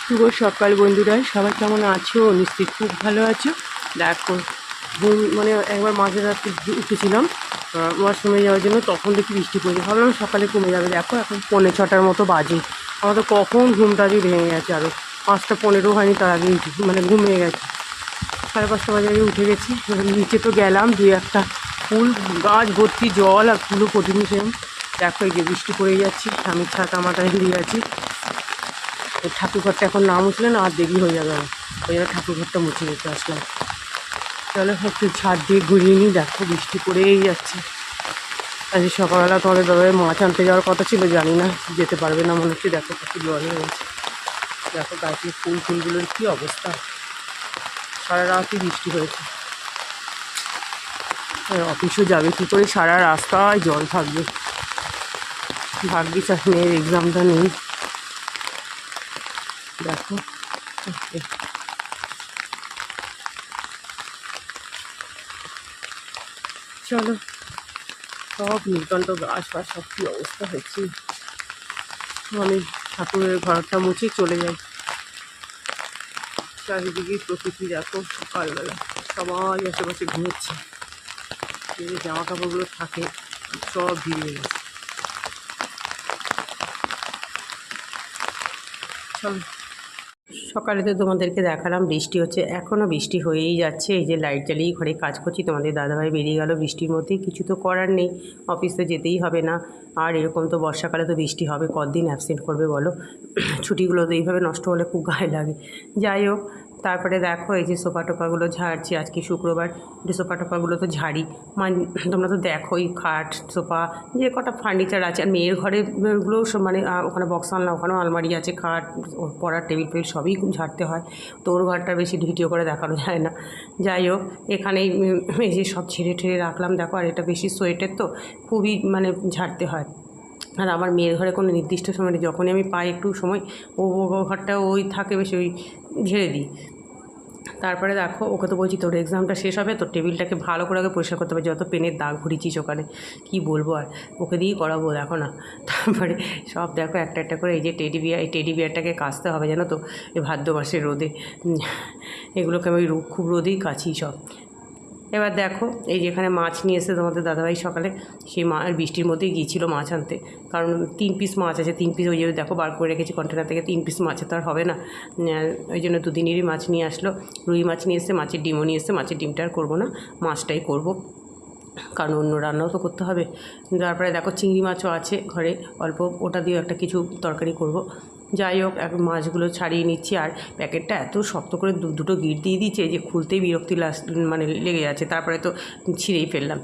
শুভ সকাল বন্ধুরা, সবাই কেমন আছো? নিশ্চয়ই খুব ভালো আছো। দেখো মানে একবার মাঝে রাত্রে উঠেছিলাম ওয়াশরুমে যাওয়ার জন্য, তখন দেখি বৃষ্টি পড়ছে। ভাবলাম সকালে কমে যাবে। দেখো এখন 5:45 মতো বাজে। আমার তো কখন ঘুমটা দিয়ে ভেঙে গেছে, আরও 5:15 হয়নি তার আগে মানে ঘুমিয়ে গেছে। 5:30 বাজে আগে উঠে গেছি। নিচে তো গেলাম, দুই একটা ফুল গাছ ভর্তি জল আর ফুলও প্রতিদিন সেরকম। দেখো এই যে বৃষ্টি পড়ে যাচ্ছে, আমি ছাতা মাথায় দিয়ে গেছি। ঠাকুরঘরটা এখন না মুছলে না আর দেরি হয়ে যাবে, ওই জন্য ঠাকুরঘরটা মুছে দিতে আসলাম। চলো একটু ছাদ দিয়ে ঘুরিয়ে নিই। দেখো বৃষ্টি পড়েই যাচ্ছে। আজকে সকালবেলা তোমাদের দাদাভাই মাছ আনতে যাওয়ার কথা ছিল, জানি না যেতে পারবে না মনে হচ্ছে। দেখো কত জল হয়ে গেছে। দেখো গাছের ফুলগুলোর কী অবস্থা, সারা রাতই বৃষ্টি হয়েছে। অফিসও যাবে কী করে, সারা রাস্তায় জল থাকবে। ভাগ্যিস মেয়ের এক্সামটা নেই। দেখো চলো, সব নীলকণ্ঠ গাছ ফাছ সব কী অবস্থা হয়েছে। আমি ঠাকুরের ঘরটা মুছে চলে যাই। চারিদিকে প্রকৃতি দেখো, সকালবেলা সবাই আশেপাশে ঘুরছে। যে জামা কাপড়গুলো থাকে সব ভিড়ে গেছে। চলো, সকালে তো তোমাদেরকে দেখালাম বৃষ্টি হচ্ছে, এখনও বৃষ্টি হয়েই যাচ্ছে। এই যে লাইট জ্বালিয়ে ঘরে কাজ করছি, তোমাদের দাদাভাই বেরিয়ে গেল বৃষ্টির মধ্যেই। কিছু তো করার নেই, অফিস তো যেতেই হবে না। আর এরকম তো বর্ষাকালে তো বৃষ্টি হবে, কতদিন অ্যাবসেন্ট করবে বলো। ছুটিগুলো তো এইভাবে নষ্ট হলে খুব গায়ে লাগে। যাই হোক, তারপরে দেখো এই যে সোফা টোফাগুলো ঝাড়ছি। আজকে শুক্রবার, যে সোফা টোফাগুলো তো ঝাড়ি। তোমরা তো দেখোই খাট সোফা যে কটা ফার্নিচার আছে। আর মেয়ের ঘরেগুলোও সব মানে ওখানে বক্স আনলাম, ওখানেও আলমারি আছে, খাট পড়ার টেবিল ফেবিল সবই ঝাড়তে হয়। তো ওর ঘরটা বেশি ভিডিও করে দেখানো যায় না। যাই হোক, এখানেই এই যে সব ছেড়ে ঠেড়ে রাখলাম। দেখো আর এটা বেশি সোয়েটের তো খুবই মানে ঝাড়তে হয়। আর আমার মেয়ের ঘরে কোনো নির্দিষ্ট সময় নেই, যখনই আমি পাই একটু সময় ও ঘরটা ওই থাকে বেশি, ওই ঝেড়ে দিই। তারপরে দেখো ওকে তো বলছি তোর এক্সামটা শেষ হবে, তোর টেবিলটাকে ভালো করে আগে পরিষ্কার করতে হবে, যত পেনের দাগ ঘুরিয়েছিস ওখানে, কী বলবো আর, ওকে দিয়েই করাবো দেখো না। তারপরে সব দেখো একটা একটা করে এই যে এই টেডি বিয়ারটাকে কাচতে হবে জানো তো, এই ভাদ্র মাসের রোদে। এগুলোকে আমি খুব রোদেই কাছি সব। এবার দেখো এই যেখানে মাছ নিয়ে এসে তোমাদের দাদাভাই সকালে, সেই বৃষ্টির মধ্যেই গিয়েছিলো মাছ আনতে। কারণ 3 পিস মাছ আছে, 3 পিস ওই যে দেখো বার করে রেখেছি কন্টেনার থেকে। 3 পিস মাছে তো আর হবে না, ওই জন্য দুদিনেরই মাছ নিয়ে আসলো। রুই মাছ নিয়ে এসে, মাছের ডিমও নিয়ে এসে। মাছের ডিমটা আর করবো না, মাছটাই করবো, কারণ অন্য রান্নাও তো করতে হবে। তারপরে দেখো চিংড়ি মাছও আছে ঘরে অল্প, ওটা দিয়েও একটা কিছু তরকারি করব। যাই হোক, এখন মাছগুলো ছাড়িয়ে নিচ্ছি। আর প্যাকেটটা এত শক্ত করে দুটো গিট দিয়ে দিচ্ছে যে খুলতেই বিরক্তি মানে লেগে যাচ্ছে। তারপরে তো ছিঁড়েই ফেললাম।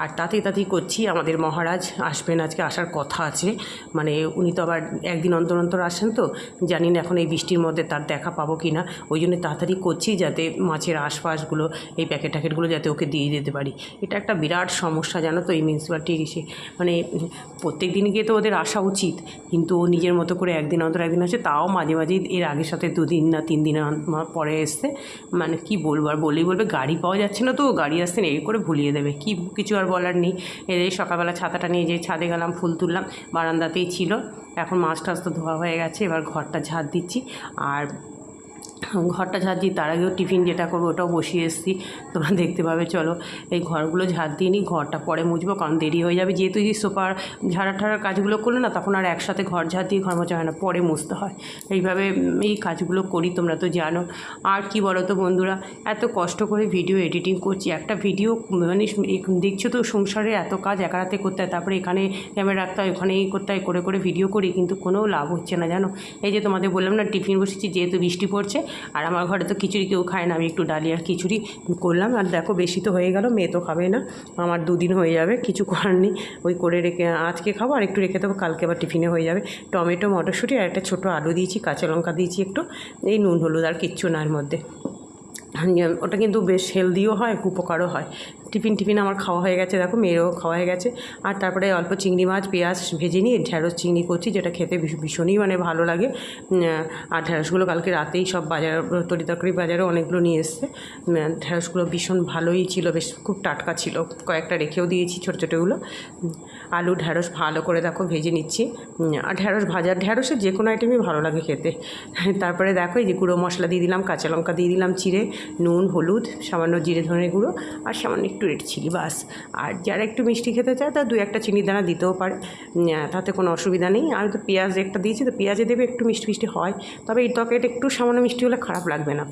আর তাতেই করছি। আমাদের মহারাজ আসবেন, আজকে আসার কথা আছে। মানে উনি তো আবার একদিন অন্তর অন্তর আসেন, তো জানি না এখন এই বৃষ্টির মধ্যে তার দেখা পাবো কি না। ওই জন্য তাড়াতাড়ি করছি, যাতে মাছের আশপাশগুলো এই প্যাকেটগুলো যাতে ওকে দিয়ে দিতে পারি। এটা একটা বিরাট সমস্যা জানো তো, এই মিউনিসিপ্যালিটির এসে মানে প্রত্যেক দিন গিয়ে তো ওদের আসা উচিত, কিন্তু ও নিজের মতো করে একদিন অন্তর একদিন আসে। তাও মাঝে মাঝেই এর আগের সাথে 2 দিন না 3 দিন পরে এসছে। মানে কি বলবো, আর বলেই বলবে গাড়ি পাওয়া যাচ্ছে না, তো গাড়ি আসছে না এই করে ভুলিয়ে দেবে, কি কিছু আর বলার নেই। এই সকালবেলা ছাতাটা নিয়ে যে ছাদে গেলাম, ফুল তুললাম, বারান্দাতেই ছিল। এখন মাছ টাছ তো ধোয়া হয়ে গেছে, এবার ঘরটা ঝাড় দিচ্ছি। আর ঘরটা ঝাড় দিই, তার আগেও টিফিন যেটা করবো ওটাও বসিয়ে এসেছি, তোমরা দেখতে পাবে। চলো এই ঘরগুলো ঝাড় দিয়ে নিই, ঘরটা পরে মুছবো, কারণ দেরি হয়ে যাবে। যেহেতু এই সোফার ঝাড়ার কাজগুলো করলে না, তখন আর একসাথে ঘর ঝাড় দিয়ে ঘর মোছা হয় না, পরে মুছতে হয়। এইভাবে এই কাজগুলো করি, তোমরা তো জানো। আর কি বলো তো বন্ধুরা, এত কষ্ট করে ভিডিও এডিটিং করছি, একটা ভিডিও মানে দেখছো তো, সংসারে এত কাজ একা রাতে করতে হয়, তারপরে এখানে ক্যামেরা রাখতে হয়, ওখানে এই করতে হয়, করে ভিডিও করি, কিন্তু কোনো লাভ হচ্ছে না জানো। এই যে তোমাদের বললাম না টিফিন বসেছি, যেহেতু বৃষ্টি পড়ছে, আর আমার ঘরে তো খিচুড়ি কেউ খায় না, আমি একটু ডালিয়ার খিচুড়ি করলাম। আর দেখো বেশি তো হয়ে গেল, মেয়ে তো খাবে না, আমার 2 দিন হয়ে যাবে, কিছু করার নেই। ওই করে রেখে আজকে খাবো, আর একটু রেখে দেবো, কালকে আবার টিফিনে হয়ে যাবে। টমেটো মটরশুঁটি আর একটা ছোটো আলু দিয়েছি, কাঁচা লঙ্কা দিয়েছি একটু, এই নুন হলুদ আর কিচ্ছু না এর মধ্যে। ওটা কিন্তু বেশ হেলদিও হয়, উপকারও হয়। টিফিন আমার খাওয়া হয়ে গেছে, দেখো মেয়েরও খাওয়া হয়ে গেছে। আর তারপরে অল্প চিংড়ি মাছ পেঁয়াজ ভেজে নিয়ে ঢ্যাঁড়স চিংড়ি করছি, যেটা খেতে ভীষণই মানে ভালো লাগে। আর ঢ্যাঁড়সগুলো কালকে রাতেই সব বাজার তরকারি বাজারে অনেকগুলো নিয়ে এসছে। ঢ্যাঁড়সগুলো ভীষণ ভালোই ছিল, বেশ খুব টাটকা ছিল, কয়েকটা রেখেও দিয়েছি ছোটো ছোটোগুলো। আলু ঢ্যাঁড়স ভালো করে দেখো ভেজে নিচ্ছি। আর ঢ্যাঁড়স ভাজা, ঢ্যাঁড়সের যে কোনো আইটেমই ভালো লাগে খেতে। তারপরে দেখো এই যে গুঁড়ো মশলা দিয়ে দিলাম, কাঁচা লঙ্কা দিয়ে দিলাম চিড়ে, নুন হলুদ সামান্য জিরে ধনের গুঁড়ো আর সামান্য একটু রেড চিলি, বাস। আর যারা একটু মিষ্টি খেতে চায় তার 2-1টা চিনির দানা দিতেও পারে, তাতে কোনো অসুবিধা নেই। আমি তো পেঁয়াজ একটা দিয়েছি, তো পেঁয়াজে দেবে একটু মিষ্টি মিষ্টি হয়, তবে এই তরকারিটা একটু সামান্য মিষ্টি হলে খারাপ লাগবে না।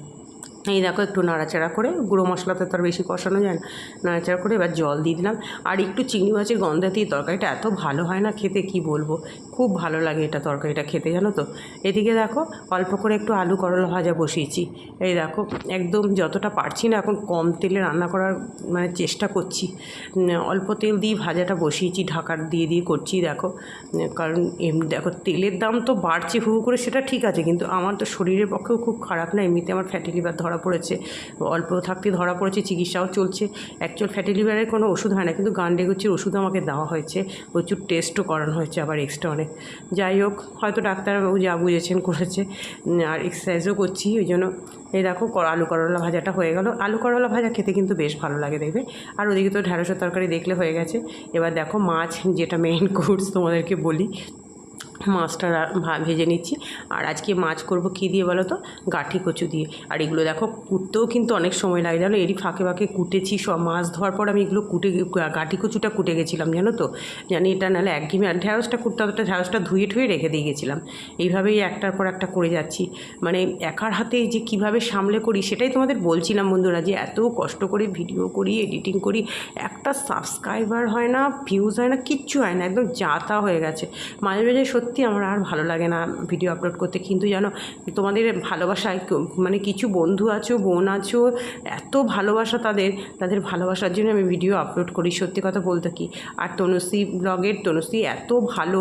এই দেখো একটু নাড়াচাড়া করে, গুঁড়ো মশলাতে তো আর বেশি কষানো যায় না, নাড়াচাড়া করে এবার জল দিয়ে দিলাম। আর একটু চিংড়ি মাছের গন্ধ দিয়ে তরকারিটা এত ভালো হয় না খেতে, কি বলবো, খুব ভালো লাগে এটা তরকারিটা খেতে, জানো তো। এদিকে দেখো অল্প করে একটু আলু করলা ভাজা বসিয়েছি। এই দেখো একদম যতটা পারছি না এখন কম তেলে রান্না করার মানে চেষ্টা করছি, অল্প তেল দিয়ে ভাজাটা বসিয়েছি, ঢাকার দিয়ে করছি দেখো। কারণ এমনি দেখো তেলের দাম তো বাড়ছে হু করে, সেটা ঠিক আছে, কিন্তু আমার তো শরীরের পক্ষেও খুব খারাপ না, এমনিতে আমার ফ্যাটি লিভার ধরা পড়েছে, অল্প থাকতে ধরা পড়েছে, চিকিৎসাও চলছে। অ্যাকচুয়াল ফ্যাটি লিভারের কোনো ওষুধ হয় না, কিন্তু গান্ডেগুচির ওষুধ আমাকে দেওয়া হয়েছে, প্রচুর টেস্টও করানো হয়েছে আবার এক্সট্রা অনেক। যাই হোক, হয়তো ডাক্তারবাবু যা বুঝেছেন করেছে। আর এক্সারসাইজও করছি, ওই জন্য। এই দেখো আলু করলা ভাজাটা হয়ে গেল। আলু করলা ভাজা খেতে কিন্তু বেশ ভালো লাগে দেখবে। আর ওদিকে তো ঢ্যাঁড়সের তরকারি দেখলে হয়ে গেছে। এবার দেখো মাছ, যেটা মেইন কোর্স তোমাদেরকে বলি, মাছটা ভেজে নিচ্ছি। আর আজকে মাছ করব কী দিয়ে বলো তো, গাঁঠি কচু দিয়ে। আর এগুলো দেখো কুটতেও কিন্তু অনেক সময় লাগে, জানো, এরই ফাঁকে ফাঁকে কুটেছি সব। মাছ ধোয়ার পর আমি এগুলো গাঁঠি কচুটা কুটে গেছিলাম, জানো তো, জানি এটা নাহলে একঘেয়েমি। আর ঢ্যাঁড়সটা কুটতে হবে, ঢ্যাঁড়সটা ধুয়ে রেখে দিয়ে গেছিলাম। এইভাবেই একটার পর একটা করে যাচ্ছি, মানে একার হাতে যে কিভাবে সামলে করি সেটাই তোমাদের বলছিলাম বন্ধুরা, যে এত কষ্ট করে ভিডিও করি, এডিটিং করি, একটা সাবস্ক্রাইবার হয় না, ভিউজ হয় না, কিচ্ছু হয় না, একদম যা হয়ে গেছে। মাঝে মাঝে সত্যি আমার আর ভালো লাগে না ভিডিও আপলোড করতে। কিন্তু জানো, তোমাদের ভালোবাসায়, মানে কিছু বন্ধু আছো, বোন আছো, এত ভালোবাসা তাদের ভালোবাসার জন্য আমি ভিডিও আপলোড করি, সত্যি কথা বলতে কি। আর তনুশ্রী ব্লগের তনুশ্রী এত ভালো,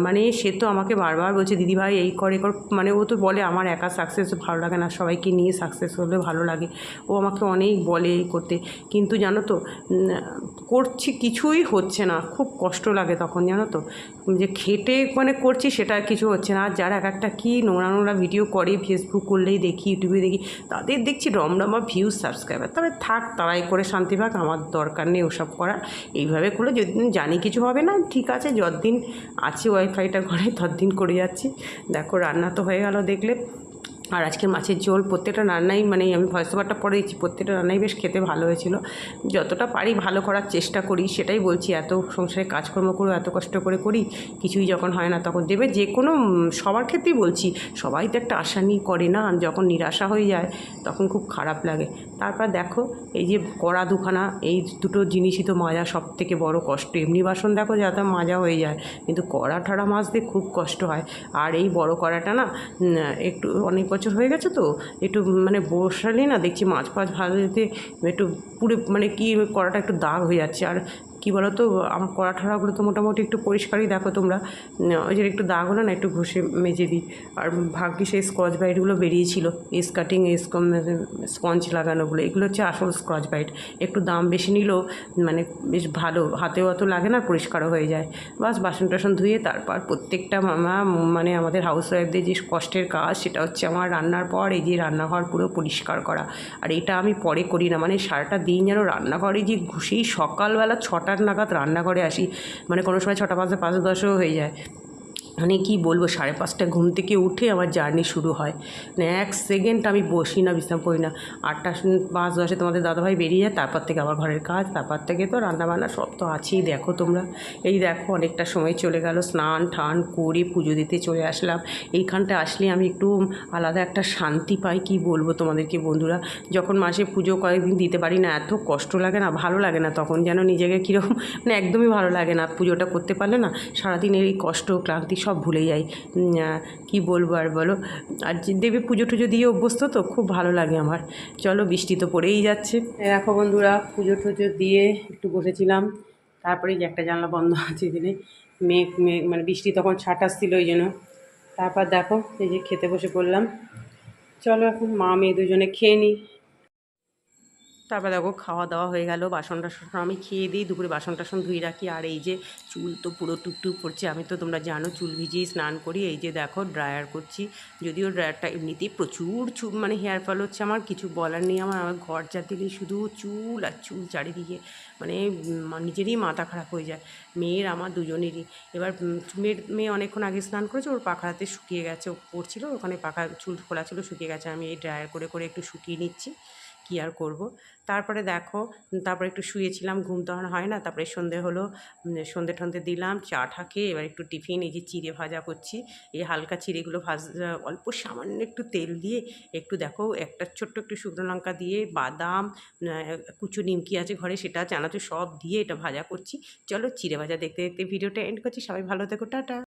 মানে সে তো আমাকে বারবার বলছে দিদিভাই এই কর, মানে ও তো বলে আমার একা সাকসেস ভালো লাগে না, সবাইকে নিয়ে সাকসেস হলে ভালো লাগে। ও আমাকে অনেক বলে এই করতে, কিন্তু জানো তো করছি কিছুই হচ্ছে না, খুব কষ্ট লাগে তখন, জানো তো, যে খেটে মানে করছি সেটা কিছু হচ্ছে না। আর যারা একটা কী নোংরা ভিডিও করে, ফেসবুক করলেই দেখি, ইউটিউবে দেখি, তাদের দেখছি রমরমা ভিউজ, সাবস্ক্রাইবার, তবে থাক, তারাই করে শান্তি পাক, আমার দরকার নেই ওসব করা। এইভাবে করলে যতদিন জানি কিছু হবে না, ঠিক আছে, যতদিন আছে ওয়াইফাইটা ঘরে ততদিন করে যাচ্ছি। দেখো রান্না তো হয়ে গেল দেখলে। আর আজকে মাছের ঝোল, প্রত্যেকটা রান্নাই, মানে আমি ভয়েস ওভারটা পরে দিচ্ছি, প্রত্যেকটা রান্নাই বেশ খেতে ভালো হয়েছিল। যতটা পারি ভালো করার চেষ্টা করি, সেটাই বলছি। এত সংসারে কাজকর্ম করে এত কষ্ট করে করি, কিছুই যখন হয় না তখন দেবে, যে কোনো সবার ক্ষেত্রেই বলছি, সবাই তো একটা আশা নিয়ে করে না, যখন নিরাশা হয়ে যায় তখন খুব খারাপ লাগে। তারপর দেখো এই যে কড়া দুখানা, এই দুটো জিনিসই তো মাজা সব থেকে বড় কষ্ট। এমনি বাসন দেখো যাতে মাজা হয়ে যায়, কিন্তু কড়া ঠাড়া মাজতে খুব কষ্ট হয়। আর এই বড় কড়াটা না একটু অনেক বছর হয়ে গেছে তো, একটু মানে বসালে না দেখছি মাছ ভাজতে একটু পুরো মানে কি কড়াটা একটু দাগ হয়ে যাচ্ছে। আর কী বলো তো, আমার কড়া ঠাড়াগুলো তো মোটামুটি একটু পরিষ্কারই দেখো তোমরা, ওই যে একটু দাগ হলো না, একটু ঘষে মেজে দিই। আর ভাগ্যি সেই স্কচ ব্রাইটগুলো বেরিয়েছিল, এস কাটিং স্পঞ্জ লাগানোগুলো, এগুলো হচ্ছে আসল স্কচ ব্রাইট। একটু দাম বেশি নিলেও মানে বেশ ভালো, হাতেও অত লাগে না, পরিষ্কারও হয়ে যায়। বাস বাসন টাসন ধুয়ে তারপর প্রত্যেকটা মানে আমাদের হাউসওয়াইফদের যে কষ্টের কাজ, সেটা হচ্ছে আমার রান্নার পর এই যে রান্নাঘর পুরো পরিষ্কার করা। আর এটা আমি পরে করি না, মানে সারাটা দিন যেন রান্নাঘরে যে ঘুষেই সকালবেলা 6টার নাগাদ রান্নাঘরে আসি, মানে কোনো সময় 6টা 5, 5:10ও হয়ে যায়। মানে কি বলবো, 5:30 ঘুম থেকে উঠে আমার জার্নি শুরু হয়, মানে এক সেকেন্ড আমি বসি না, বিশ্রাম করি না। 8টা 5:10 তোমাদের দাদাভাই বেরিয়ে যায়, তারপর থেকে আবার ঘরের কাজ, তারপর থেকে তো রান্নাবান্না সব তো আছেই। দেখো তোমরা, এই দেখো অনেকটা সময় চলে গেল, স্নান টান করে পুজো দিতে চলে আসলাম। এইখানটা আসলে আমি একটু আলাদা একটা শান্তি পাই, কি বলবো তোমাদেরকে বন্ধুরা। যখন মাসে পুজো কয়েকদিন দিতে পারি না, এত কষ্ট লাগে না, ভালো লাগে না, তখন যেন নিজেকে কীরকম, মানে একদমই ভালো লাগে না। পুজোটা করতে পারলে না সারাদিনের এই কষ্ট ক্লান্তি সব ভুলে যাই, কি বলবো আর বলো। আর দেবী পুজো টুজো দিয়ে অভ্যস্ত তো, খুব ভালো লাগে আমার। চলো, বৃষ্টি তো পড়েই যাচ্ছে। দেখো বন্ধুরা, পুজো টুজো দিয়ে একটু বসেছিলাম, তারপরে যে একটা জানলা বন্ধ আছে দিনে, মেঘ মানে বৃষ্টি তখন ছাটাচ্ছিল ওই জন্য। তারপর দেখো এই যে খেতে বসে পড়লাম। চলো এখন মা মেয়ে দুজনে খেয়ে নিই। তারপর দেখো খাওয়া দাওয়া হয়ে গেল, বাসন টাসন আমি খেয়ে দিই, দুপুরে বাসন টাসন ধুয়ে রাখি। আর এই যে চুল তো পুরো টুকটুক করছে, আমি তো তোমরা জানো চুল ভিজিয়ে স্নান করি। এই যে দেখো ড্রায়ার করছি, যদিও ড্রায়ারটা এমনিতেই প্রচুর চুল মানে হেয়ার ফল হচ্ছে, আমার কিছু বলার নেই। আমার ঘর যা দিলে শুধু চুল আর চুল চারিদিকে, মানে নিজেরই মাথা খারাপ হয়ে যায়, মেয়ের আমার দুজনেরই। এবার মেয়ে অনেকক্ষণ আগে স্নান করেছে, ওর পাখাতে শুকিয়ে গেছে, ও পড়ছিল ওখানে পাখা চুল খোলা ছিল, শুকিয়ে গেছে। আমি এই ড্রায়ার করে করে একটু শুকিয়ে নিচ্ছি, কী আর করব। তারপরে দেখো, তারপরে একটু শুয়েছিলাম, ঘুম তো আর হয় না। তারপরে সন্ধে হলো, সন্ধে টন্ধে দিলাম, চা টা খেয়ে এবার একটু টিফিন, এই যে চিড়ে ভাজা করছি। এই হালকা চিড়েগুলো ভাজা, অল্প সামান্য একটু তেল দিয়ে, একটু দেখো একটা ছোট্ট একটু শুকনো লঙ্কা দিয়ে, বাদাম, কুচো নিমকি আছে ঘরে, সেটা চানাচুর সব দিয়ে এটা ভাজা করছি। চলো চিড়ে ভাজা দেখতে দেখতে ভিডিওটা এন্ড করছি। সবাই ভালো থেকো, টাটা।